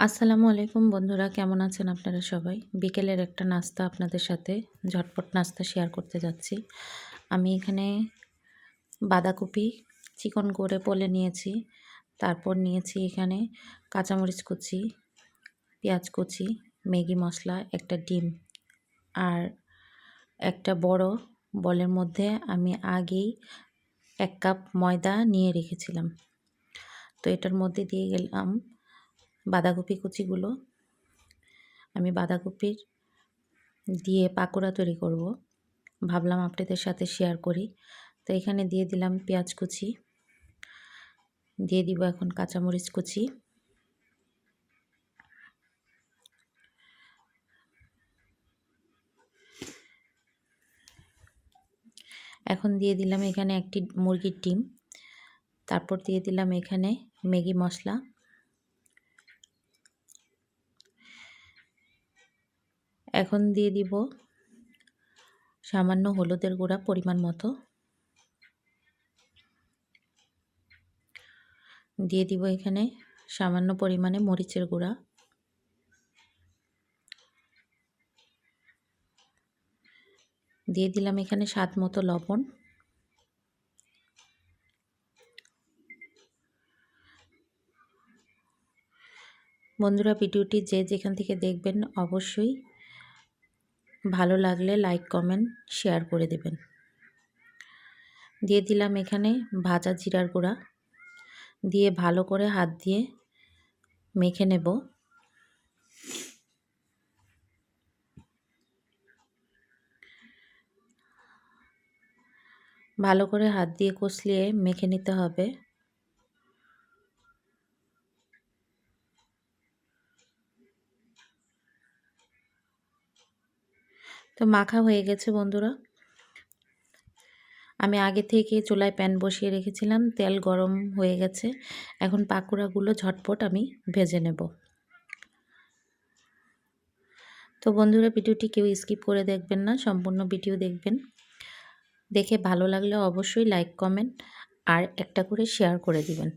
আসসালামু আলাইকুম বন্ধুরা, কেমন আছেন আপনারা সবাই? বিকেলের একটা নাস্তা আপনাদের সাথে ঝটপট নাস্তা শেয়ার করতে যাচ্ছি। আমি এখানে বাঁধাকপি চিকন করে পলে নিয়েছি। তারপর নিয়েছি এখানে কাঁচামরিচ কুচি, পেঁয়াজ কুচি, ম্যাগি মশলা, একটা ডিম আর একটা বড় বলের মধ্যে আমি আগেই 1 কাপ ময়দা নিয়ে রেখেছিলাম। তো এটার মধ্যে দিয়ে গেলাম বাঁধাকপি কুচিগুলো। আমি বাঁধাকপির দিয়ে পাকোড়া তৈরি করব, ভাবলাম আপনাদের সাথে শেয়ার করি। তো এখানে দিয়ে দিলাম পেঁয়াজ কুচি, দিয়ে দিব এখন কাঁচামরিচ কুচি, এখন দিয়ে দিলাম এখানে একটি মুরগির ডিম, তারপর দিয়ে দিলাম এখানে ম্যাগি মশলা, এখন দিয়ে দিব সামান্য হলুদের গুঁড়া পরিমাণ মতো, দিয়ে দিব এখানে সামান্য পরিমাণে মরিচের গুঁড়া, দিয়ে দিলাম এখানে স্বাদ মতো লবণ, বন্ধুরা ভিডিওটি যে যেখান থেকে দেখবেন অবশ্যই ভালো লাগলে লাইক কমেন্ট শেয়ার করে দেবেন। দিয়ে দিলাম এখানে ভাজা জিরার গুঁড়া, দিয়ে ভালো করে হাত দিয়ে মেখে নেব। ভালো করে হাত দিয়ে কষলিয়ে মেখে নিতে হবে। তো মাখা হয়ে গেছে বন্ধুরা। আমি আগে থেকে চুলায় প্যান বসিয়ে রেখেছিলাম, তেল গরম হয়ে গেছে। এখন পাকোড়াগুলো ঝটপট আমি ভেজে নেব। তো বন্ধুরা ভিডিওটি কেউ স্কিপ করে দেখবেন না, সম্পূর্ণ ভিডিও দেখবেন। দেখে ভালো লাগলে অবশ্যই লাইক কমেন্ট আর একটা করে শেয়ার করে দিবেন।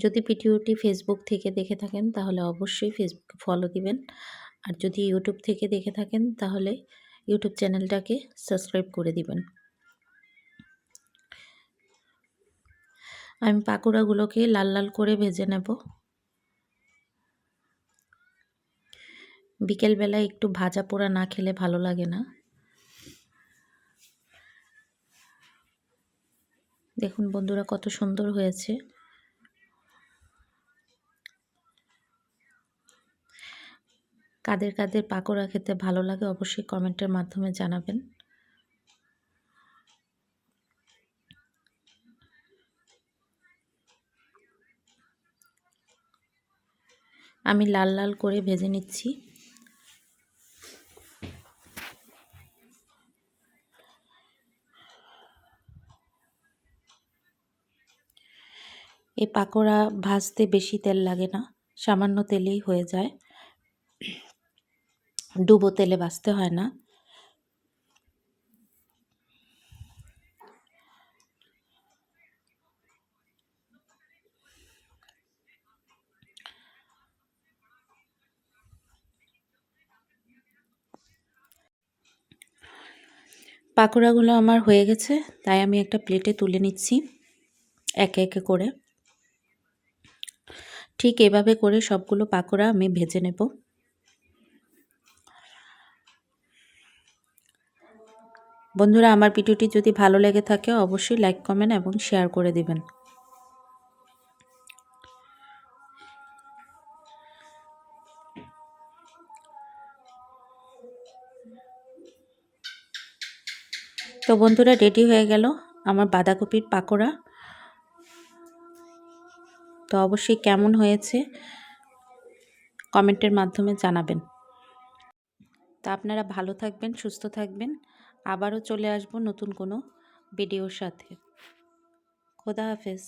যদি ভিডিওটি ফেসবুক থেকে দেখে থাকেন তাহলে অবশ্যই ফেসবুকে ফলো দিবেন, আর যদি ইউটিউব থেকে দেখে থাকেন তাহলে ইউটিউব চ্যানেলটাকে সাবস্ক্রাইব করে দিবেন। আমি পাকোড়াগুলোকে লাল লাল করে ভেজে নেব। বিকেলবেলায় একটু ভাজা পোড়া না খেলে ভালো লাগে না। দেখুন বন্ধুরা কত সুন্দর হয়েছে। কাদের কাদের পাকোড়া খেতে ভালো লাগে অবশ্যই কমেন্টের মাধ্যমে জানাবেন। আমি লাল লাল করে ভেজে নিচ্ছি। এই পাকোড়া ভাজতে বেশি তেল লাগে না, সামান্য তেলেই হয়ে যায়, ডুবো তেলে ভাজতে হয় না। পাকোড়াগুলো আমার হয়ে গেছে, তাই আমি একটা প্লেটে তুলে নিচ্ছি একে একে করে। ঠিক এভাবে করে সবগুলো পাকোড়া আমি ভেজে নেব। বন্ধুরা আমার ভিডিওটি যদি ভালো লেগে থাকে অবশ্যই লাইক কমেন্ট এবং শেয়ার করে দিবেন। তো বন্ধুরা রেডি হয়ে গেল আমার বাঁধাকপির পাকোড়া। তো অবশ্যই কেমন হয়েছে কমেন্টের মাধ্যমে জানাবেন। তা আপনারা ভালো থাকবেন, সুস্থ থাকবেন। আবারও চলে আসব নতুন কোনো ভিডিওর সাথে। খোদা হাফেজ।